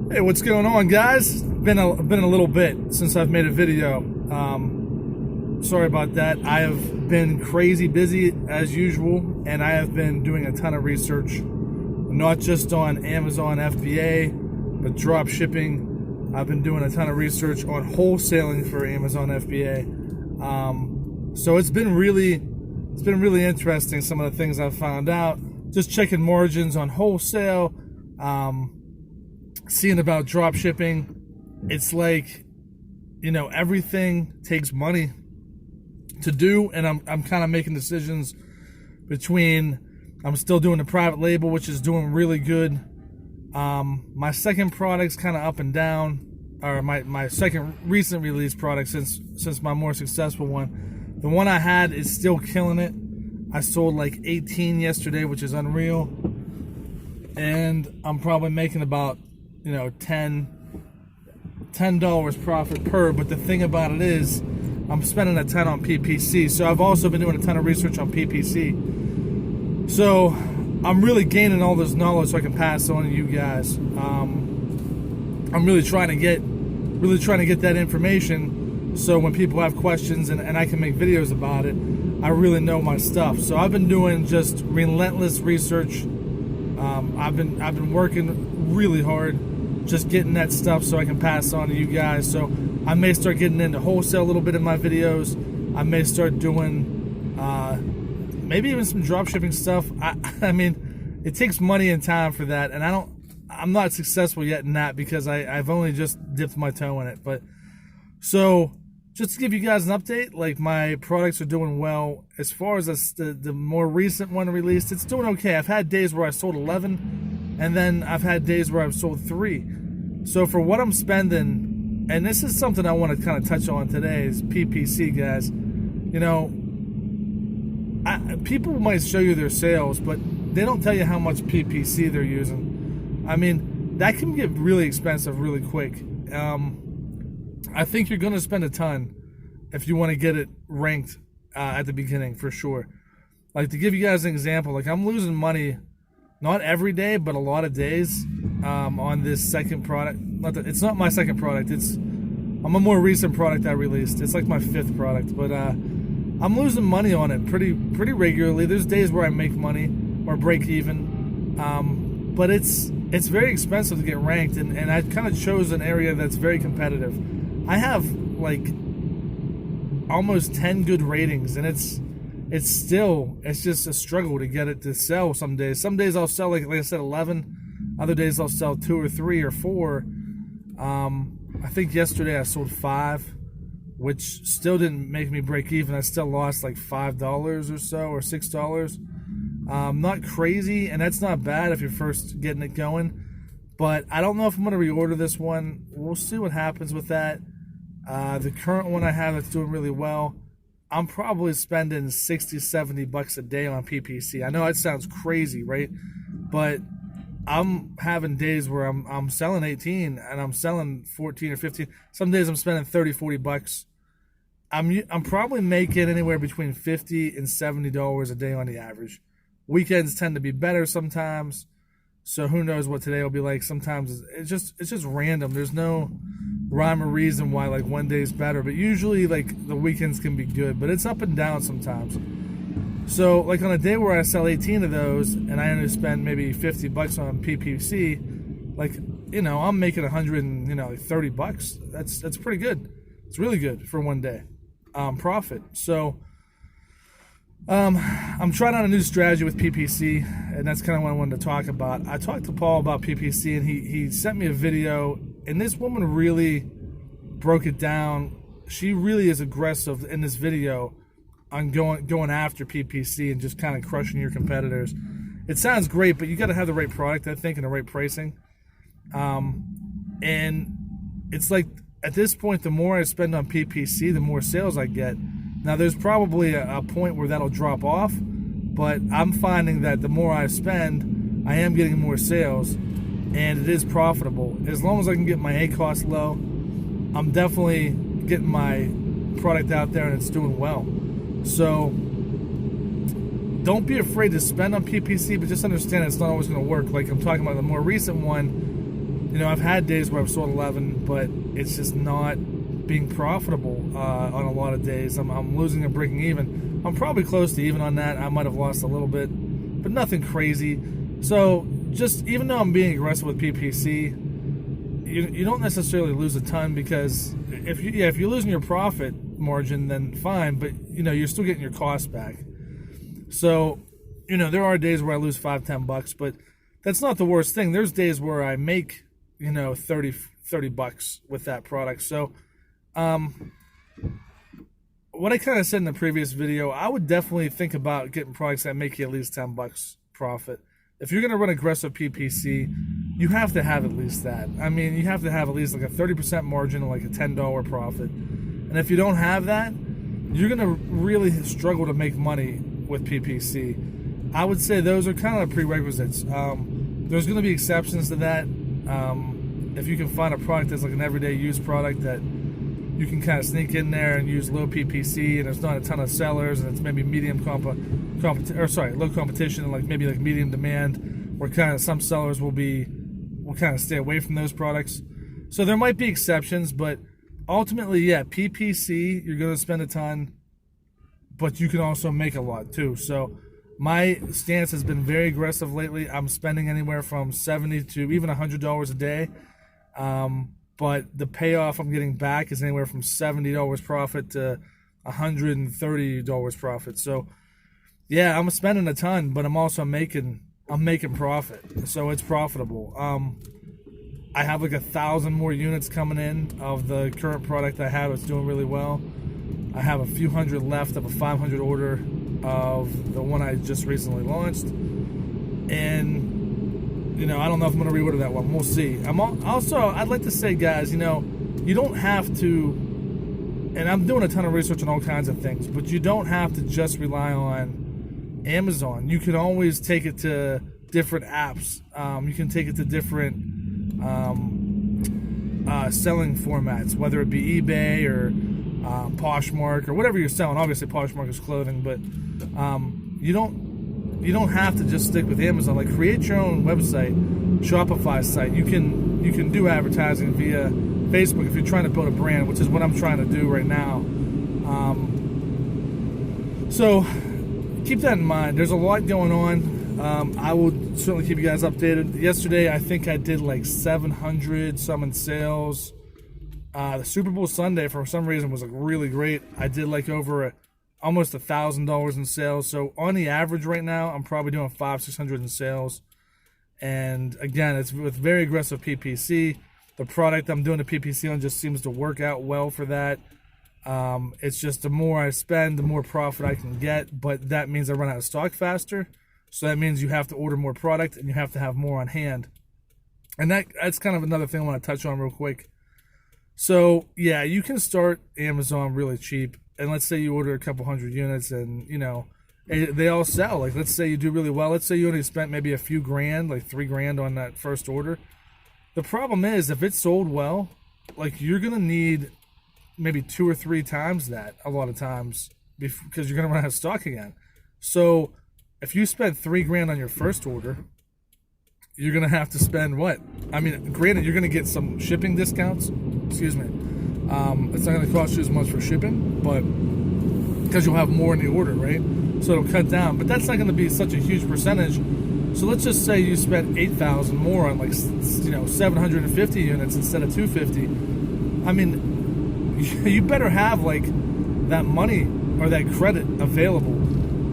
Hey, what's going on, guys? Been a little bit since I've made a video. Sorry about that. I have been crazy busy as usual, and I have been doing a ton of research, not just on Amazon FBA, but drop shipping. I've been doing a ton of research on wholesaling for Amazon FBA. So it's been really interesting, some of the things I've found out. Just checking margins on wholesale. Seeing about drop shipping. It's like, everything takes money to do, and I'm kind of making decisions between, I'm still doing the private label, which is doing really good. My second product's kind of up and down, or my second recent release product since my more successful one. The one I had is still killing it. I sold like 18 yesterday, which is unreal, and I'm probably making about $10 profit per. But the thing about it is, I'm spending a ton on PPC. So I've also been doing a ton of research on PPC. So I'm really gaining all this knowledge so I can pass on to you guys. I'm really trying to get that information, so when people have questions and I can make videos about it, I really know my stuff. So I've been doing just relentless research. I've been working really hard, just getting that stuff so I can pass on to you guys. So I may start getting into wholesale a little bit in my videos. I may start doing maybe even some drop shipping stuff. I mean, it takes money and time for that, and I'm not successful yet in that because I've only just dipped my toe in it. But so just to give you guys an update, like, my products are doing well. As far as the more recent one released, it's doing okay. I've had days where I sold 11, and then I've had days where I've sold 3. So for what I'm spending, and this is something I want to kind of touch on today, is PPC, guys. People might show you their sales, but they don't tell you how much PPC they're using. I mean, that can get really expensive really quick. I think you're going to spend a ton if you want to get it ranked at the beginning, for sure. Like, to give you guys an example, like, I'm losing money, not every day, but a lot of days on this second product. It's not my second product. I'm a more recent product I released. It's like my 5th product, but I'm losing money on it pretty regularly. There's days where I make money or break even, but it's very expensive to get ranked, and I kind of chose an area that's very competitive. I have like almost 10 good ratings, and it's just a struggle to get it to sell some days. Some days I'll sell, like I said, 11. Other days I'll sell 2 or 3 or 4. I think yesterday I sold 5, which still didn't make me break even. I still lost like $5 or so, or $6. Not crazy, and that's not bad if you're first getting it going. But I don't know if I'm going to reorder this one. We'll see what happens with that. The current one I have that's doing really well, I'm probably spending $60-70 a day on PPC. I know that sounds crazy, right? But I'm having days where I'm selling 18 and I'm selling 14 or 15. Some days I'm spending $30-40. I'm probably making anywhere between $50 and $70 a day on the average. Weekends tend to be better sometimes, so who knows what today will be like. Sometimes it's just random. There's no rhyme or reason why like one day's better, but usually like the weekends can be good, but it's up and down sometimes. So like on a day where I sell 18 of those and I only spend maybe $50 on PPC, like, I'm making $130. That's pretty good. It's really good for one day profit. So I'm trying out a new strategy with PPC, and that's kind of what I wanted to talk about. I talked to Paul about PPC, and he sent me a video, and this woman really broke it down. She really is aggressive in this video on going after PPC and just kind of crushing your competitors. It sounds great, but you got to have the right product, I think, and the right pricing. And it's like, at this point, the more I spend on PPC, the more sales I get. Now, there's probably a point where that'll drop off, but I'm finding that the more I spend, I am getting more sales, and it is profitable. As long as I can get my A-cost low, I'm definitely getting my product out there, and it's doing well. So don't be afraid to spend on PPC, but just understand it's not always going to work. Like I'm talking about the more recent one, You know, I've had days where I've sold 11, but it's just not being profitable on a lot of days. I'm losing and breaking even. I'm probably close to even on that. I might have lost a little bit, but nothing crazy. So just, even though I'm being aggressive with PPC, you don't necessarily lose a ton, because if you're losing your profit margin, then fine, but you know, you're still getting your costs back. So, you know, there are days where I lose $5-10, but that's not the worst thing. There's days where I make, you know, 30 bucks with that product. So what I kind of said in the previous video, I would definitely think about getting products that make you at least 10 bucks profit. If you're going to run aggressive PPC, you have to have at least that. I mean, you have to have at least like a 30% margin and like a $10 profit. And if you don't have that, you're going to really struggle to make money with PPC. I would say those are kind of the prerequisites. There's going to be exceptions to that. If you can find a product that's like an everyday use product that you can kind of sneak in there and use low PPC, and there's not a ton of sellers, and it's maybe medium low competition, and like maybe like medium demand, where kind of some sellers will kind of stay away from those products. So there might be exceptions, but ultimately, yeah, PPC, you're going to spend a ton, but you can also make a lot too. So my stance has been very aggressive lately. I'm spending anywhere from $70 to even $100 a day. But the payoff I'm getting back is anywhere from $70 profit to $130 profit. So yeah, I'm spending a ton, but I'm also making profit. So it's profitable. I have like 1,000 more units coming in of the current product I have. It's doing really well. I have a few hundred left of a 500 order of the one I just recently launched. And you know, I don't know if I'm going to reorder that one. We'll see. I'd like to say, guys, you know, you don't have to, and I'm doing a ton of research on all kinds of things, but you don't have to just rely on Amazon. You can always take it to different apps. You can take it to different selling formats, whether it be eBay or Poshmark or whatever you're selling. Obviously, Poshmark is clothing, but you don't have to just stick with Amazon. Like, create your own website, Shopify site. You can do advertising via Facebook if you're trying to build a brand, which is what I'm trying to do right now. So keep that in mind. There's a lot going on. I will certainly keep you guys updated. Yesterday, I think I did like 700 some in sales. The Super Bowl Sunday, for some reason, was like really great. I did like over almost $1,000 in sales. So on the average right now, I'm probably doing $500-600 in sales. And again, it's with very aggressive PPC. The product I'm doing the PPC on just seems to work out well for that. It's just the more I spend, the more profit I can get, but that means I run out of stock faster. So that means you have to order more product and you have to have more on hand. And that's kind of another thing I want to touch on real quick. So yeah, you can start Amazon really cheap. And let's say you order a couple hundred units and, you know, they all sell. Like, let's say you do really well. Let's say you only spent maybe a few grand, like $3,000 on that first order. The problem is, if it sold well, like, you're going to need maybe 2 or 3 times that a lot of times because you're going to run out of stock again. So if you spent $3,000 on your first order, you're going to have to spend what? I mean, granted, you're going to get some shipping discounts. Excuse me. It's not going to cost you as much for shipping, but because you'll have more in the order, right? So it'll cut down. But that's not going to be such a huge percentage. So let's just say you spent $8,000 more on, like, you know, 750 units instead of 250. I mean, you better have like that money or that credit available,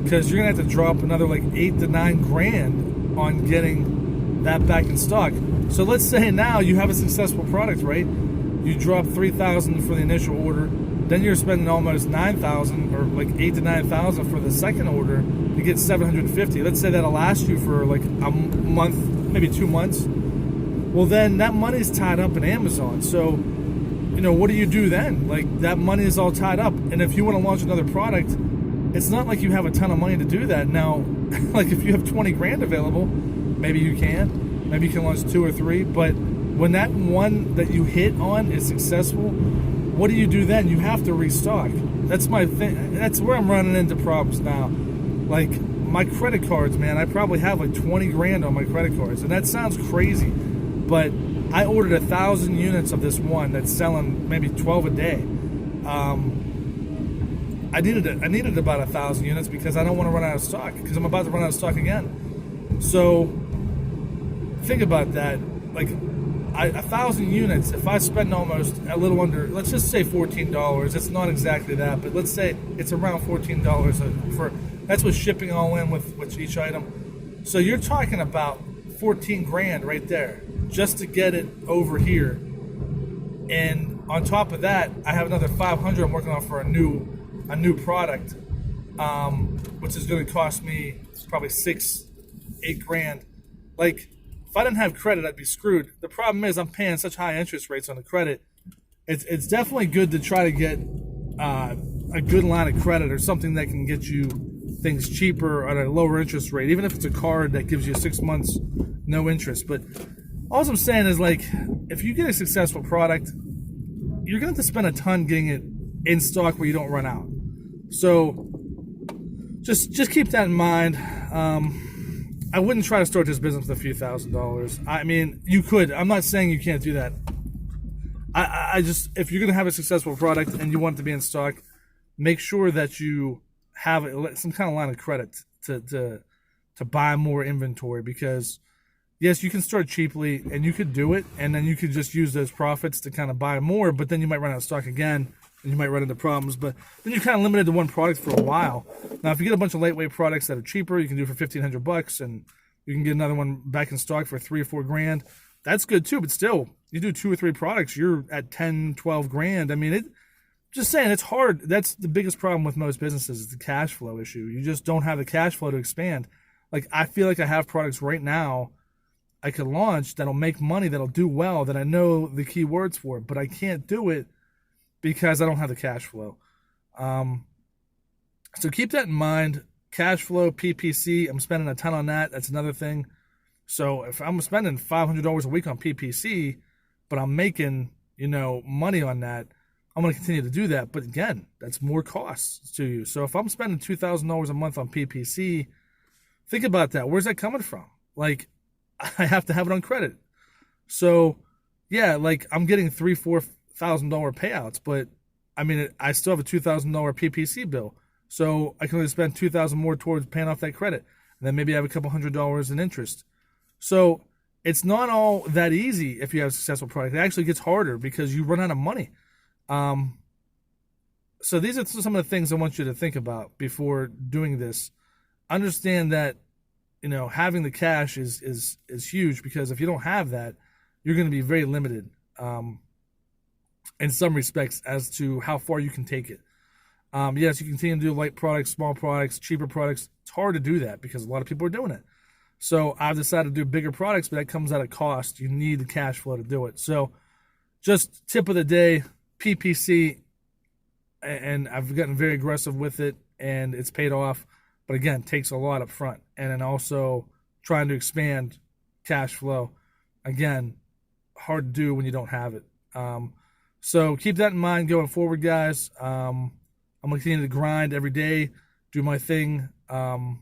because you're gonna have to drop another like $8 to $9 grand on getting that back in stock. So let's say now you have a successful product, right? You drop $3,000 for the initial order, then you're spending almost $9,000 or like $8,000 to $9,000 for the second order to get 750. Let's say that'll last you for like a month, maybe 2 months. Well, then that money's tied up in Amazon. So, you know, what do you do then? Like, that money is all tied up. And if you want to launch another product, it's not like you have a ton of money to do that. Now, like, if you have 20 grand available, maybe you can. Maybe you can launch 2 or 3. But when that one that you hit on is successful, what do you do then? You have to restock. That's my thing. That's where I'm running into problems now. Like, my credit cards, man, I probably have like 20 grand on my credit cards. And that sounds crazy, but I ordered 1,000 units of this one that's selling maybe 12 a day. I needed about 1,000 units because I don't want to run out of stock, because I'm about to run out of stock again. So think about that. Like 1,000 units, if I spend almost a little under, let's just say $14. It's not exactly that, but let's say it's around $14 for, that's with shipping all in with each item. So you're talking about 14 grand right there just to get it over here. And on top of that, I have another 500 I'm working on for a new product, which is going to cost me probably 6-8 grand. Like, if I didn't have credit, I'd be screwed. The problem is I'm paying such high interest rates on the credit. It's definitely good to try to get a good line of credit or something that can get you things cheaper at a lower interest rate, even if it's a card that gives you 6 months no interest. But all I'm saying is, like, if you get a successful product, you're going to have to spend a ton getting it in stock where you don't run out. So just keep that in mind. I wouldn't try to start this business with a few $1,000s. I mean, you could. I'm not saying you can't do that. I just, if you're going to have a successful product and you want it to be in stock, make sure that you have some kind of line of credit to buy more inventory, because yes, you can start cheaply and you could do it, and then you could just use those profits to kind of buy more, but then you might run out of stock again and you might run into problems. But then you're kind of limited to one product for a while. Now, if you get a bunch of lightweight products that are cheaper, you can do it for $1,500 and you can get another one back in stock for 3 or 4 grand. That's good too, but still, you do 2 or 3 products, you're at 10, 12 grand. I mean, just saying, it's hard. That's the biggest problem with most businesses, is the cash flow issue. You just don't have the cash flow to expand. Like, I feel like I have products right now I could launch that'll make money, that'll do well, that I know the keywords for, but I can't do it because I don't have the cash flow. So keep that in mind. Cash flow, PPC, I'm spending a ton on that. That's another thing. So if I'm spending $500 a week on PPC, but I'm making, money on that, I'm going to continue to do that. But again, that's more costs to you. So if I'm spending $2,000 a month on PPC, think about that. Where's that coming from? Like, I have to have it on credit. So yeah, like, I'm getting $3,000-$4,000 payouts, but I mean, I still have a $2,000 PPC bill. So I can only spend $2,000 more towards paying off that credit. And then maybe I have a couple $100 in interest. So it's not all that easy if you have a successful product. It actually gets harder because you run out of money. So these are some of the things I want you to think about before doing this. Understand that, having the cash is huge, because if you don't have that, you're going to be very limited in some respects as to how far you can take it. Yes, you can continue to do light products, small products, cheaper products. It's hard to do that because a lot of people are doing it. So I've decided to do bigger products, but that comes at a cost. You need the cash flow to do it. So just tip of the day, PPC, and I've gotten very aggressive with it, and it's paid off. But again, takes a lot up front. And then also trying to expand cash flow. Again, hard to do when you don't have it. So keep that in mind going forward, guys. I'm going to continue to grind every day, do my thing. I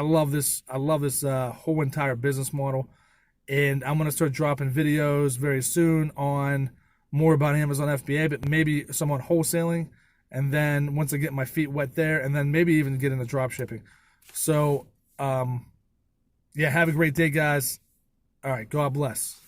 love this. I love this whole entire business model. And I'm going to start dropping videos very soon on more about Amazon FBA, but maybe some on wholesaling. And then once I get my feet wet there, and then maybe even get into drop shipping. So, yeah, have a great day, guys. All right, God bless.